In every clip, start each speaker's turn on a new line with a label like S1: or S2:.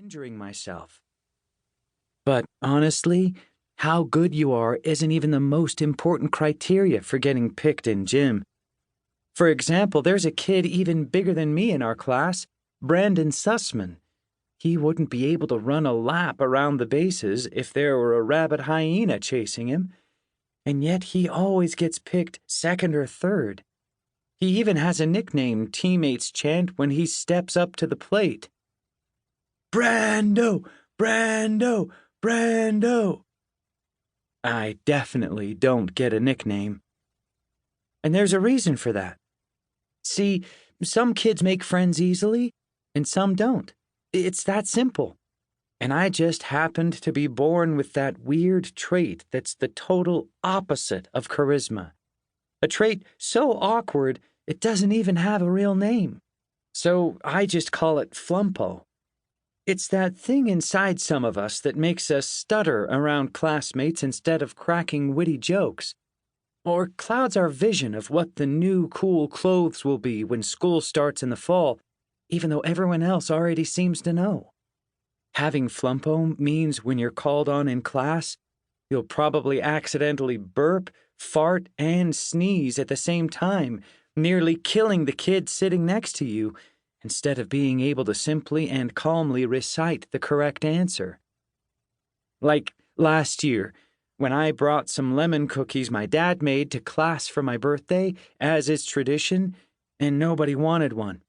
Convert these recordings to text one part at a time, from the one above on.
S1: injuring myself. But honestly, how good you are isn't even the most important criteria for getting picked in gym. For example, there's a kid even bigger than me in our class, Brandon Sussman. He wouldn't be able to run a lap around the bases if there were a rabid hyena chasing him, and yet he always gets picked second or third. He even has a nickname teammates chant when he steps up to the plate. Brando! Brando! Brando! I definitely don't get a nickname. And there's a reason for that. See, some kids make friends easily, and some don't. It's that simple. And I just happened to be born with that weird trait that's the total opposite of charisma. A trait so awkward, it doesn't even have a real name. So I just call it flumpo. It's that thing inside some of us that makes us stutter around classmates instead of cracking witty jokes, or clouds our vision of what the new cool clothes will be when school starts in the fall, even though everyone else already seems to know. Having flumpo means when you're called on in class, you'll probably accidentally burp, fart, and sneeze at the same time, nearly killing the kid sitting next to you, instead of being able to simply and calmly recite the correct answer. Like last year, when I brought some lemon cookies my dad made to class for my birthday, as is tradition, and nobody wanted one.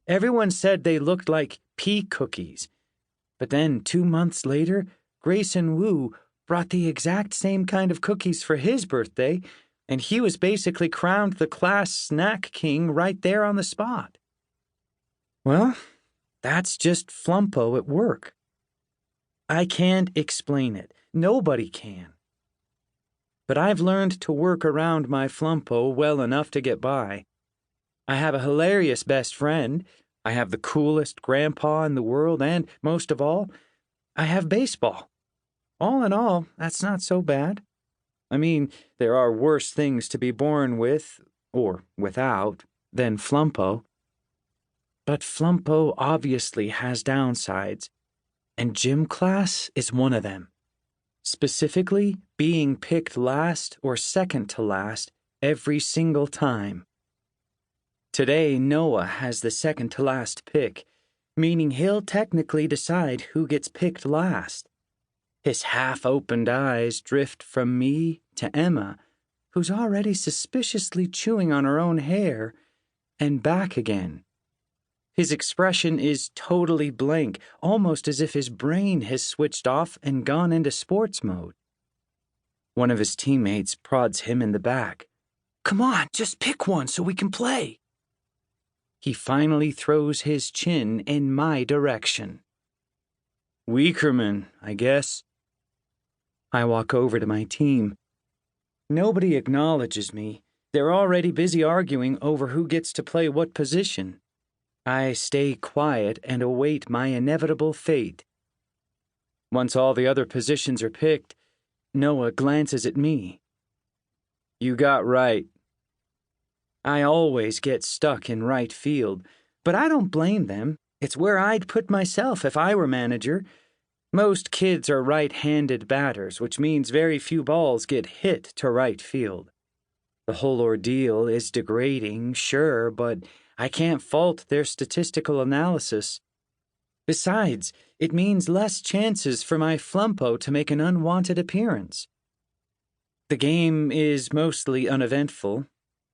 S1: Everyone said they looked like pea cookies. But then 2 months later, Grayson Wu brought the exact same kind of cookies for his birthday, and he was basically crowned the class snack king right there on the spot. Well, that's just flumpo at work. I can't explain it. Nobody can. But I've learned to work around my flumpo well enough to get by. I have a hilarious best friend. I have the coolest grandpa in the world, and, most of all, I have baseball. All in all, that's not so bad. I mean, there are worse things to be born with, or without, than flumpo. But flumpo obviously has downsides, and gym class is one of them. Specifically, being picked last or second to last every single time. Today, Noah has the second to last pick, meaning he'll technically decide who gets picked last. His half-opened eyes drift from me to Emma, who's already suspiciously chewing on her own hair, and back again. His expression is totally blank, almost as if his brain has switched off and gone into sports mode. One of his teammates prods him in the back. Come on, just pick one so we can play. He finally throws his chin in my direction. Weakerman, I guess. I walk over to my team. Nobody acknowledges me. They're already busy arguing over who gets to play what position. I stay quiet and await my inevitable fate. Once all the other positions are picked, Noah glances at me. You got right. I always get stuck in right field, but I don't blame them. It's where I'd put myself if I were manager. Most kids are right-handed batters, which means very few balls get hit to right field. The whole ordeal is degrading, sure, but I can't fault their statistical analysis. Besides, it means less chances for my flumpo to make an unwanted appearance. The game is mostly uneventful.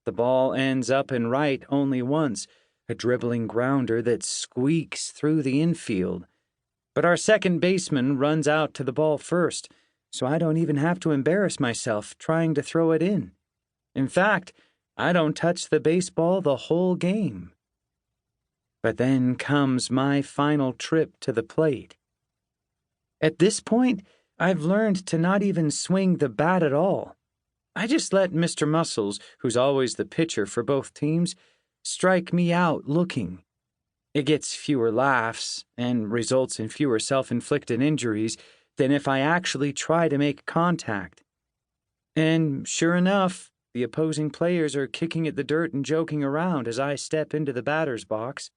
S1: The ball ends up in right only once, a dribbling grounder that squeaks through the infield. But our second baseman runs out to the ball first, so I don't even have to embarrass myself trying to throw it in. In fact, I don't touch the baseball the whole game. But then comes my final trip to the plate. At this point, I've learned to not even swing the bat at all. I just let Mr. Muscles, who's always the pitcher for both teams, strike me out looking. It gets fewer laughs and results in fewer self-inflicted injuries than if I actually try to make contact. And sure enough, the opposing players are kicking at the dirt and joking around as I step into the batter's box.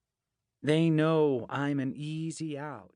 S1: They know I'm an easy out.